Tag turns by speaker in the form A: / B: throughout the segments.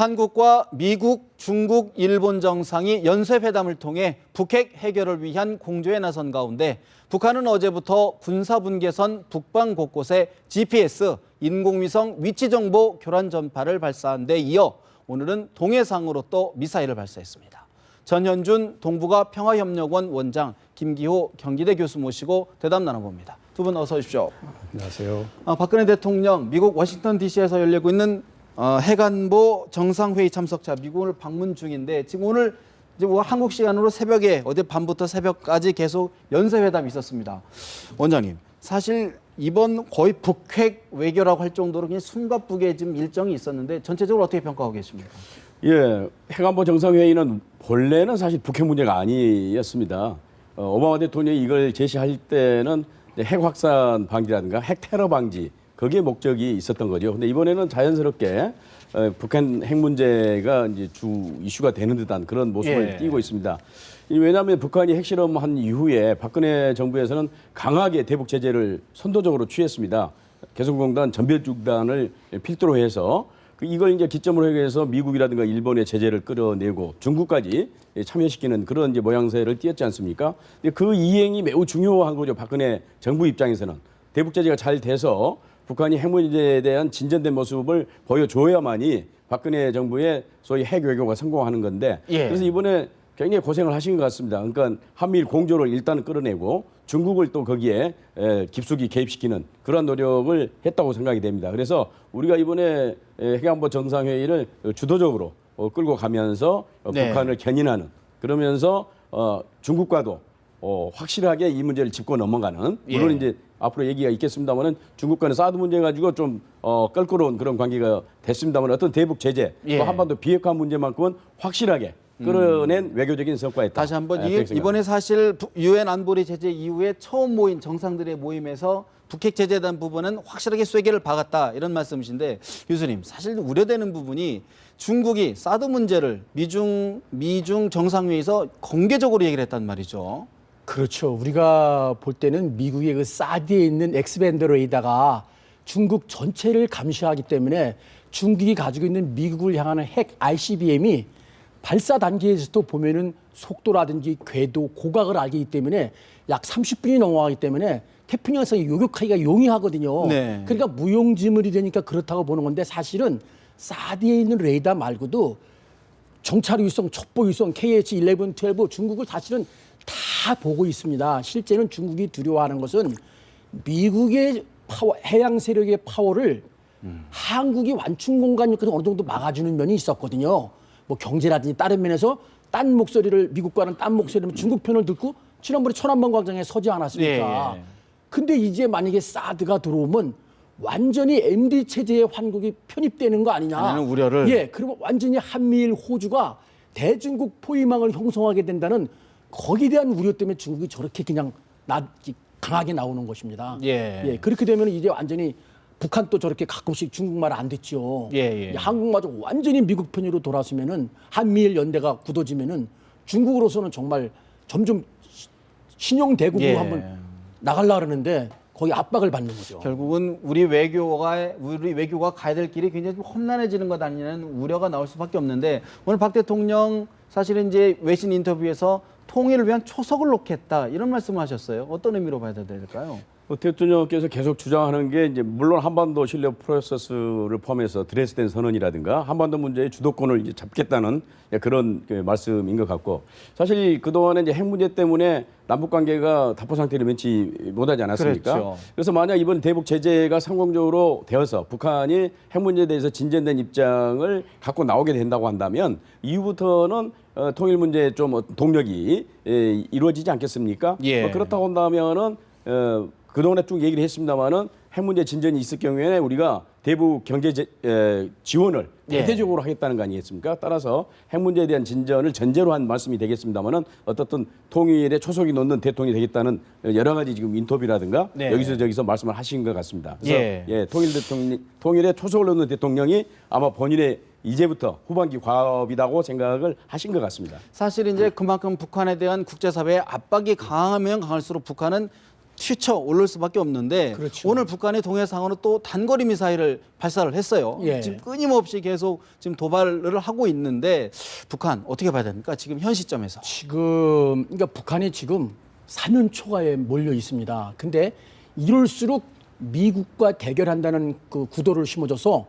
A: 한국과 미국, 중국, 일본 정상이 연쇄회담을 통해 북핵 해결을 위한 공조에 나선 가운데 북한은 어제부터 군사분계선 북방 곳곳에 GPS, 인공위성 위치정보 교란 전파를 발사한 데 이어 오늘은 동해상으로 또 미사일을 발사했습니다. 전현준 동북아 평화협력원 원장, 김기호 경기대 교수 모시고 대담 나눠봅니다. 두 분 어서 오십시오.
B: 안녕하세요.
A: 박근혜 대통령 미국 워싱턴 DC에서 열리고 있는 해관보 정상회의 참석자 미국을 방문 중인데 지금 오늘 이제 한국 시간으로 새벽에 어제 밤부터 새벽까지 계속 연쇄회담이 있었습니다. 원장님, 사실 이번 거의 북핵 외교라고 할 정도로 그냥 숨가쁘게 지금 일정이 있었는데 전체적으로 어떻게 평가하고 계십니까?
B: 예, 해관보 정상회의는 본래는 사실 북핵 문제가 아니었습니다. 오바마 대통령이 이걸 제시할 때는 핵 확산 방지라든가 핵 테러 방지 그게 목적이 있었던 거죠. 근데 이번에는 자연스럽게 북한 핵 문제가 이제 주 이슈가 되는 듯한 그런 모습을 띠고 있습니다. 왜냐하면 북한이 핵실험한 이후에 박근혜 정부에서는 강하게 대북 제재를 선도적으로 취했습니다. 개성공단 전멸중단을 필두로 해서 이걸 이제 기점으로 해서 미국이라든가 일본의 제재를 끌어내고 중국까지 참여시키는 그런 이제 모양새를 띄었지 않습니까? 근데 그 이행이 매우 중요한 거죠. 박근혜 정부 입장에서는 대북 제재가 잘 돼서 북한이 핵 문제에 대한 진전된 모습을 보여줘야만이 박근혜 정부의 소위 핵 외교가 성공하는 건데 그래서 이번에 굉장히 고생을 하신 것 같습니다. 그러니까 한미일 공조를 일단은 끌어내고 중국을 또 거기에 깊숙이 개입시키는 그런 노력을 했다고 생각이 됩니다. 그래서 우리가 이번에 해관보 정상회의를 주도적으로 끌고 가면서 북한을 견인하는 그러면서 중국과도 확실하게 이 문제를 짚고 넘어가는 물론 이제 앞으로 얘기가 있겠습니다만은 중국과는 사드 문제 가지고 좀 껄끄러운 그런 관계가 됐습니다만 어떤 대북 제재 또 한반도 비핵화 문제만큼은 확실하게 끌어낸 외교적인 성과였다.
A: 다시 한번 이번에 사실 유엔 안보리 제재 이후에 처음 모인 정상들의 모임에서 북핵 제재에 대한 부분은 확실하게 쐐기를 박았다 이런 말씀이신데 교수님, 사실 우려되는 부분이 중국이 사드 문제를 미중 정상회의에서 공개적으로 얘기를 했단 말이죠.
C: 그렇죠. 우리가 볼 때는 미국의 그 사드에 있는 엑스밴드 레이더가 중국 전체를 감시하기 때문에 중국이 가지고 있는 미국을 향하는 핵 ICBM이 발사 단계에서도 보면은 속도라든지 궤도, 고각을 알기 때문에 약 30분이 넘어가기 때문에 태평양성에 요격하기가 용이하거든요. 그러니까 무용지물이 되니까 그렇다고 보는 건데 사실은 사드에 있는 레이더 말고도 정찰 위성, 첩보 위성, KH-11, 12 중국을 사실은 다 보고 있습니다. 실제는 중국이 두려워하는 것은 미국의 해양 세력의 파워를 한국이 완충 공간이니까 어느 정도 막아주는 면이 있었거든요. 뭐 경제라든지 다른 면에서 딴 목소리를 미국과는 딴 목소리를 중국 편을 듣고 지난번에 천안문 광장에 서지 않았습니까? 근데 이제 만약에 사드가 들어오면 완전히 MD 체제의 환국이 편입되는 거 아니냐?
A: 하는 우려를.
C: 그러면 완전히 한미일 호주가 대중국 포위망을 형성하게 된다는 거기에 대한 우려 때문에 중국이 저렇게 그냥 강하게 나오는 것입니다. 그렇게 되면 이제 완전히 북한도 저렇게 가끔씩 중국말 안 듣죠. 한국마저 완전히 미국 편으로 돌아서면은 한미일 연대가 굳어지면은 중국으로서는 정말 점점 신용 대국으로 한번 나가려고 그러는데 거기 압박을 받는 거죠.
A: 결국은 우리 외교가 가야 될 길이 굉장히 좀 험난해지는 것 아니냐는 우려가 나올 수밖에 없는데 오늘 박 대통령 사실은 이제 외신 인터뷰에서 통일을 위한 초석을 놓겠다 이런 말씀을 하셨어요. 어떤 의미로 봐야 될까요?
B: 대통령께서 계속 주장하는 게 이제 물론 한반도 신뢰 프로세스를 포함해서 드레스덴 선언이라든가 한반도 문제의 주도권을 이제 잡겠다는 그런 말씀인 것 같고 사실 그동안에 이제 핵 문제 때문에 남북 관계가 답보 상태를 면치 못하지 않았습니까? 그래서 만약 이번 대북 제재가 성공적으로 되어서 북한이 핵 문제에 대해서 진전된 입장을 갖고 나오게 된다고 한다면 이후부터는 통일 문제에 좀 동력이 이루어지지 않겠습니까? 그렇다고 한다면은 그동안에 쭉 얘기를 했습니다마는 핵 문제 진전이 있을 경우에는 우리가 대북 경제 지원을 대대적으로 하겠다는 거 아니겠습니까? 따라서 핵 문제에 대한 진전을 전제로 한 말씀이 되겠습니다마는 어떻든 통일에 초석이 놓는 대통령이 되겠다는 여러 가지 지금 인터뷰라든가 여기서 저기서 말씀을 하신 것 같습니다. 그래서 통일에 초석을 놓는 대통령이 아마 본인의 이제부터 후반기 과업이라고 생각을 하신 것 같습니다.
A: 사실 이제 그만큼 북한에 대한 국제사회의 압박이 강하면 강할수록 북한은 튀쳐 오를 수밖에 없는데
C: 그렇죠.
A: 오늘 북한의 동해상으로 또 단거리 미사일을 발사를 했어요.
C: 예.
A: 지금 끊임없이 계속 지금 도발을 하고 있는데 북한 어떻게 봐야 됩니까? 지금 현 시점에서.
C: 지금 그러니까 북한이 지금 사면초가에 몰려 있습니다. 근데 이럴수록 미국과 대결한다는 그 구도를 심어줘서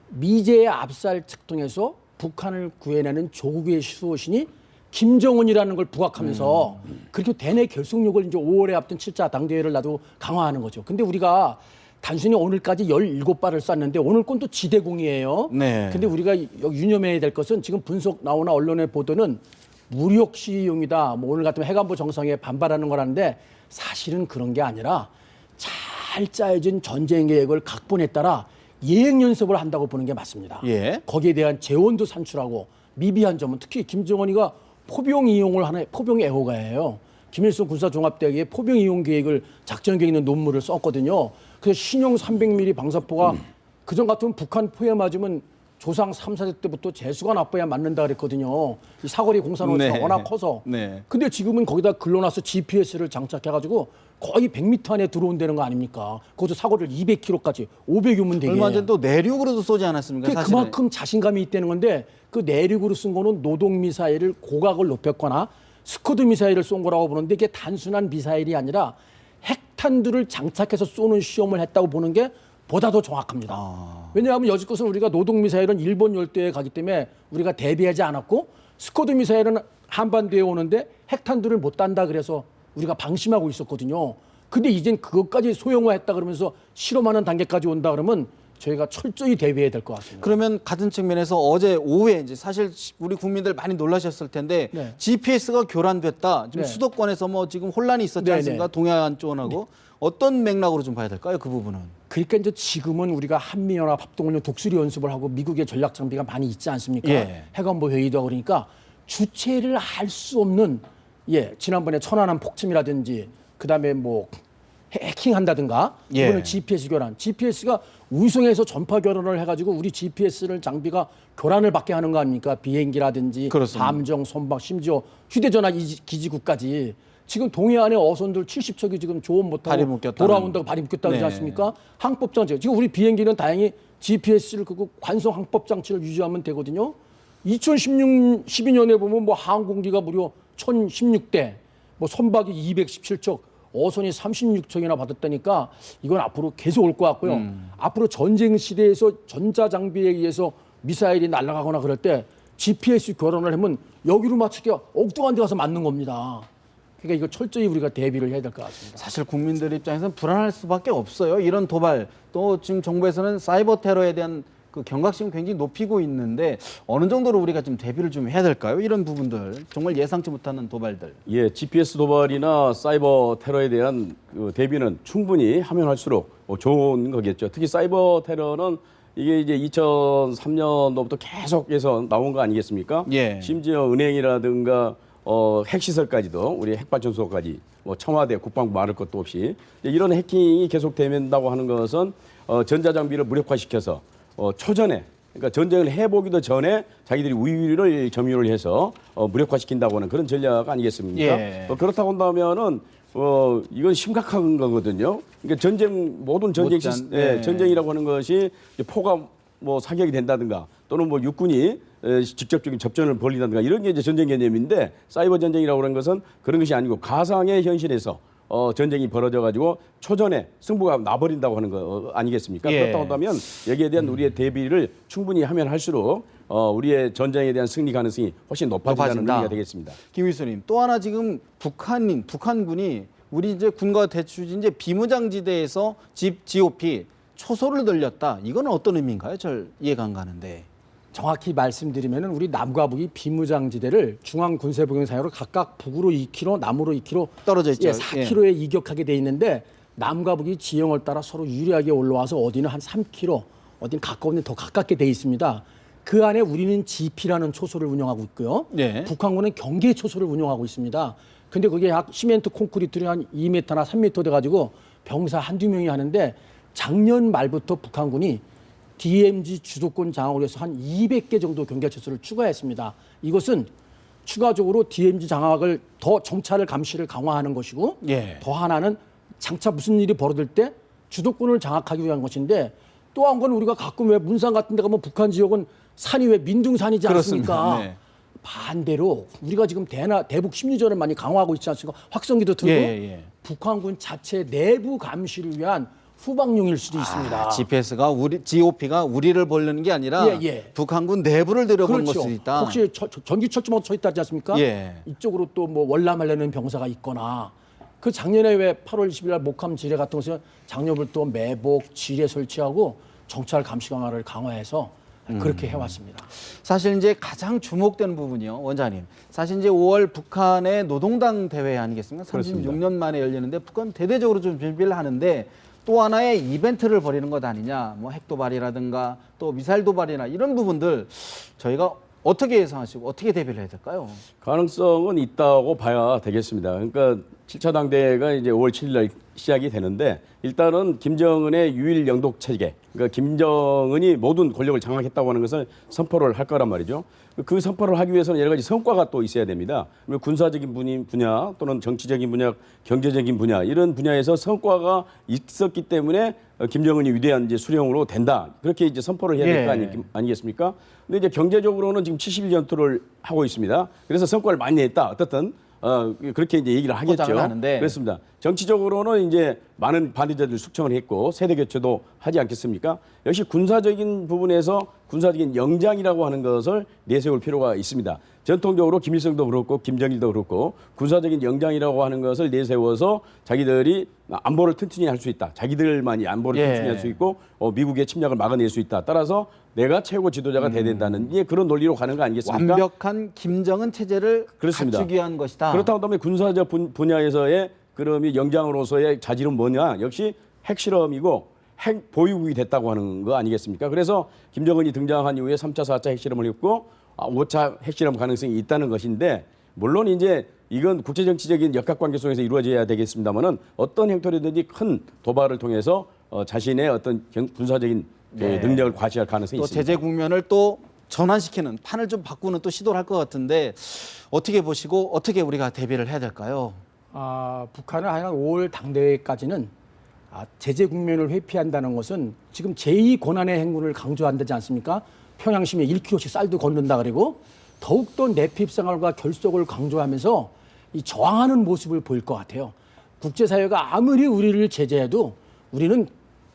C: 미제의 압살 측통해서 북한을 구해내는 조국의 수호신이 김정은이라는 걸 부각하면서 그렇게 대내 결속력을 이제 5월에 앞둔 7차 당대회를 놔도 강화하는 거죠. 근데 우리가 단순히 오늘까지 17발을 쐈는데 오늘 건 또 지대공이에요.
A: 네.
C: 근데 우리가 유념해야 될 것은 지금 분석 나오나 언론의 보도는 무력 시용이다. 뭐 오늘 같으면 해관보 정상에 반발하는 거라는데 사실은 그런 게 아니라 잘 짜여진 전쟁 계획을 각본에 따라 예행 연습을 한다고 보는 게 맞습니다.
A: 예.
C: 거기에 대한 재원도 산출하고 미비한 점은 특히 김정은이가 포병 이용을 하는 포병 애호가예요. 김일성 군사종합대학의 포병 이용 계획을 작전 계획 있는 논문을 썼거든요. 그래서 신형 300mm 방사포가 그전 같으면 북한 포에 맞으면 조상 3, 4대 때부터 재수가 나빠야 맞는다 그랬거든요. 이 사거리 공산호가
A: 네.
C: 워낙 커서.
A: 네.
C: 근데 지금은 거기다 글러나서 GPS를 장착해가지고 거의 100m 안에 들어온다는 거 아닙니까? 그것도 사거리를 200km까지 500여문 되게.
A: 얼마 전에 또 내륙으로도 쏘지 않았습니까?
C: 그게
A: 사실은.
C: 그만큼 자신감이 있다는 건데 그 내륙으로 쓴 거는 노동 미사일을 고각을 높였거나 스커드 미사일을 쏜 거라고 보는데 이게 단순한 미사일이 아니라 핵탄두를 장착해서 쏘는 시험을 했다고 보는 게 보다 더 정확합니다. 왜냐하면 여지껏은 우리가 노동 미사일은 일본 열도에 가기 때문에 우리가 대비하지 않았고 스커드 미사일은 한반도에 오는데 핵탄두를 못 딴다 그래서 우리가 방심하고 있었거든요. 근데 이젠 그것까지 소형화했다 그러면서 실험하는 단계까지 온다 그러면 저희가 철저히 대비해야 될 것 같습니다.
A: 그러면 같은 측면에서 어제 오후에 이제 사실 우리 국민들 많이 놀라셨을 텐데
C: 네.
A: GPS가 교란됐다. 지금
C: 네.
A: 수도권에서 뭐 지금 혼란이 있었지
C: 네,
A: 않습니까?
C: 네.
A: 동해안 쪽하고 어떤 맥락으로 좀 봐야 될까요? 그 부분은.
C: 그러니까 이제 지금은 우리가 한미연합 합동훈련 독수리 연습을 하고 미국의 전략 장비가 많이 있지 않습니까?
A: 예.
C: 해관보 회의도 하고 그러니까 주체를 알 수 없는 지난번에 천안함 폭침이라든지 그다음에 뭐 해킹한다든가
A: 예.
C: 이번에 GPS 교란. GPS가 위성에서 전파 교란을 해가지고 우리 GPS를 장비가 교란을 받게 하는 거 아닙니까? 비행기라든지
A: 그렇습니다.
C: 함정, 선박, 심지어 휴대전화 기지국까지 지금 동해안에 어선들 70척이 지금 조업
A: 발이
C: 못하고
A: 묶였다는.
C: 돌아온다고 발이 묶였다고
A: 네.
C: 그러지 않습니까? 항법 장치. 지금 우리 비행기는 다행히 GPS를 끄고 관성 항법 장치를 유지하면 되거든요. 2012년에 보면 뭐 항공기가 무려 1016대, 뭐 선박이 217척, 어선이 36척이나 받았다니까 이건 앞으로 계속 올 것 같고요. 앞으로 전쟁 시대에서 전자장비에 의해서 미사일이 날아가거나 그럴 때 GPS 교란을 하면 여기로 맞추기가 엉뚱한 데 가서 맞는 겁니다. 그러니까 이거 철저히 우리가 대비를 해야 될 것 같습니다.
A: 사실 국민들 입장에서는 불안할 수밖에 없어요. 이런 도발 또 지금 정부에서는 사이버 테러에 대한 그 경각심을 굉장히 높이고 있는데 어느 정도로 우리가 좀 대비를 좀 해야 될까요? 이런 부분들 정말 예상치 못하는 도발들.
B: 예, GPS 도발이나 사이버 테러에 대한 그 대비는 충분히 하면 할수록 좋은 거겠죠. 특히 사이버 테러는 이게 이제 2003년도부터 계속해서 나온 거 아니겠습니까?
A: 예.
B: 심지어 은행이라든가 핵시설까지도 우리 핵발전소까지 뭐 청와대 국방부 말할 것도 없이 이런 해킹이 계속된다고 하는 것은 전자장비를 무력화시켜서 초전에 그러니까 전쟁을 해보기도 전에 자기들이 우위를 점유를 해서 무력화시킨다고 하는 그런 전략 아니겠습니까?
A: 예.
B: 그렇다고 한다면은 이건 심각한 거거든요. 그러니까 모든 전쟁
A: 네.
B: 전쟁이라고 하는 것이 이제 포가 뭐 사격이 된다든가 또는 뭐 육군이 직접적인 접전을 벌린다든가 이런 게 이제 전쟁 개념인데 사이버 전쟁이라고 하는 것은 그런 것이 아니고 가상의 현실에서 전쟁이 벌어져 가지고 초전에 승부가 나버린다고 하는 거 아니겠습니까?
A: 예.
B: 그렇다고 한다면 여기에 대한 우리의 대비를 충분히 하면 할수록 우리의 전쟁에 대한 승리 가능성이 훨씬 높아진다는
A: 높아진다.
B: 의미가 되겠습니다.
A: 김 교수님 또 하나 지금 북한군이 우리 이제 군과 대추지 이제 비무장지대에서 GOP 초소를 들렸다. 이건 어떤 의미인가요? 절 이해가 안 가는데.
C: 정확히 말씀드리면 우리 남과 북이 비무장지대를 중앙군사복용사용으로 각각 북으로 2km, 남으로 2km
A: 떨어져 있죠.
C: 4km에 이격하게 돼 있는데 남과 북이 지형을 따라 서로 유리하게 올라와서 어디는 한 3km, 어디는 가까운 데 더 가깝게 돼 있습니다. 그 안에 우리는 GP라는 초소를 운영하고 있고요.
A: 네.
C: 북한군은 경계 초소를 운영하고 있습니다. 근데 그게 약 시멘트 콘크리트를 한 2m나 3m 돼가지고 병사 한두 명이 하는데 작년 말부터 북한군이 DMZ 주도권 장악을 위해서 한 200개 정도 경계초소를 추가했습니다. 이것은 추가적으로 DMZ 장악을 더 정찰을 감시를 강화하는 것이고
A: 예.
C: 더 하나는 장차 무슨 일이 벌어질 때 주도권을 장악하기 위한 것인데 또 한 건 우리가 가끔 왜 문산 같은 데 가면 북한 지역은 산이 왜 민둥산이지 않습니까?
A: 그렇습니다. 네.
C: 반대로 우리가 지금 대북 심리전을 많이 강화하고 있지 않습니까? 확성기도 들고
A: 예.
C: 북한군 자체 내부 감시를 위한 후방용일 수도 있습니다.
A: GPS가 GOP가 우리를 보려는 게 아니라 북한군 내부를 들여보는
C: 그렇죠.
A: 것일 수 있다.
C: 혹시 전기철조망 서 있다지 않습니까?
A: 예.
C: 이쪽으로 또 뭐 월남하려는 병사가 있거나 그 작년에 왜 8월 20일 날 목함 지뢰 같은 것은 작년부터 매복 지뢰 설치하고 정찰 감시 강화를 강화해서 그렇게 해왔습니다.
A: 사실 이제 가장 주목되는 부분이요, 원장님. 사실 이제 5월 북한의 노동당 대회 아니겠습니까?
B: 그렇습니다.
A: 36년 만에 열리는데 북한 대대적으로 좀 준비를 하는데 또 하나의 이벤트를 벌이는 것 아니냐, 뭐 핵도발이라든가 또 미사일 도발이나 이런 부분들 저희가 어떻게 예상하시고 어떻게 대비를 해야 될까요?
B: 가능성은 있다고 봐야 되겠습니다. 그러니까 7차 당대회가 이제 5월 7일 날 시작이 되는데 일단은 김정은의 유일 영독 체계, 그러니까 김정은이 모든 권력을 장악했다고 하는 것을 선포를 할 거란 말이죠. 그 선포를 하기 위해서는 여러 가지 성과가 또 있어야 됩니다. 군사적인 분야 또는 정치적인 분야, 경제적인 분야 이런 분야에서 성과가 있었기 때문에 김정은이 위대한 이제 수령으로 된다. 그렇게 이제 선포를 해야 될 거 아니겠습니까? 근데 이제 경제적으로는 지금 70일 전투를 하고 있습니다. 그래서 성과를 많이 냈다. 어떻든 그렇게 이제 얘기를 하겠죠.
A: 하는데.
B: 그렇습니다. 정치적으로는 이제 많은 반대자들 숙청을 했고 세대 교체도 하지 않겠습니까? 역시 군사적인 부분에서 군사적인 영장이라고 하는 것을 내세울 필요가 있습니다. 전통적으로 김일성도 그렇고 김정일도 그렇고 군사적인 영장이라고 하는 것을 내세워서 자기들이 안보를 튼튼히 할 수 있다. 자기들만이 안보를 튼튼히 할 수 있고 미국의 침략을 막아낼 수 있다. 따라서 내가 최고 지도자가 돼야 된다는 그런 논리로 가는 거 아니겠습니까?
A: 완벽한 김정은 체제를
B: 그렇습니다.
A: 갖추기 위한 것이다.
B: 그렇다고 하면 군사적 분야에서의 그럼이 영장으로서의 자질은 뭐냐? 역시 핵실험이고 핵 보유국이 됐다고 하는 거 아니겠습니까? 그래서 김정은이 등장한 이후에 3차, 4차 핵실험을 했고 5차 핵실험 가능성이 있다는 것인데 물론 이제 이건 국제정치적인 역학관계 속에서 이루어져야 되겠습니다만은 어떤 행태로든지 큰 도발을 통해서 자신의 어떤 군사적인 능력을 과시할 가능성이
A: 또
B: 있습니다.
A: 제재 국면을 또 전환시키는 판을 좀 바꾸는 또 시도를 할 것 같은데 어떻게 보시고 어떻게 우리가 대비를 해야 될까요?
C: 북한은 하여간 5월 당대회까지는 제재 국면을 회피한다는 것은 지금 제2권한의 행군을 강조한다지 않습니까? 평양시민에 1kg씩 쌀도 걷는다 그리고 더욱더 내핍 생활과 결속을 강조하면서 이 저항하는 모습을 보일 것 같아요. 국제사회가 아무리 우리를 제재해도 우리는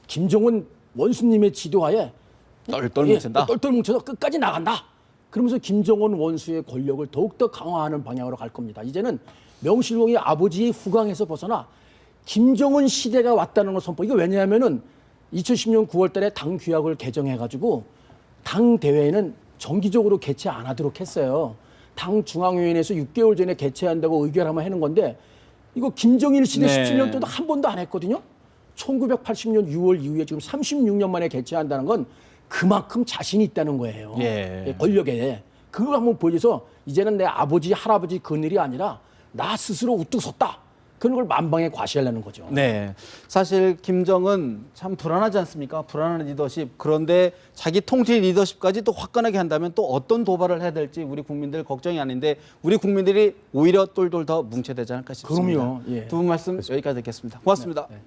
C: 김정은 원수님의 지도하에
A: 똘똘 뭉친다.
C: 똘똘 뭉쳐서 끝까지 나간다. 그러면서 김정은 원수의 권력을 더욱더 강화하는 방향으로 갈 겁니다. 이제는 명실공히 아버지의 후광에서 벗어나 김정은 시대가 왔다는 걸 선포. 이거 왜냐하면은 2010년 9월 달에 당 규약을 개정해가지고 당 대회는 정기적으로 개최 안 하도록 했어요. 당 중앙위원회에서 6개월 전에 개최한다고 의결하면 하는 건데 이거 김정일 시대 17년 동안 한 번도 안 했거든요. 1980년 6월 이후에 지금 36년 만에 개최한다는 건 그만큼 자신이 있다는 거예요. 권력에. 그걸 한번 보여줘서 이제는 내 아버지, 할아버지 그늘이 아니라 나 스스로 우뚝 섰다. 그런 걸 만방에 과시하려는 거죠.
A: 네. 사실 김정은 참 불안하지 않습니까? 불안한 리더십. 그런데 자기 통치 리더십까지 또 화끈하게 한다면 또 어떤 도발을 해야 될지 우리 국민들 걱정이 아닌데 우리 국민들이 오히려 똘똘 더 뭉쳐야 되지 않을까 싶습니다.
C: 그럼요.
A: 두 분 말씀 여기까지 듣겠습니다. 고맙습니다.
C: 네.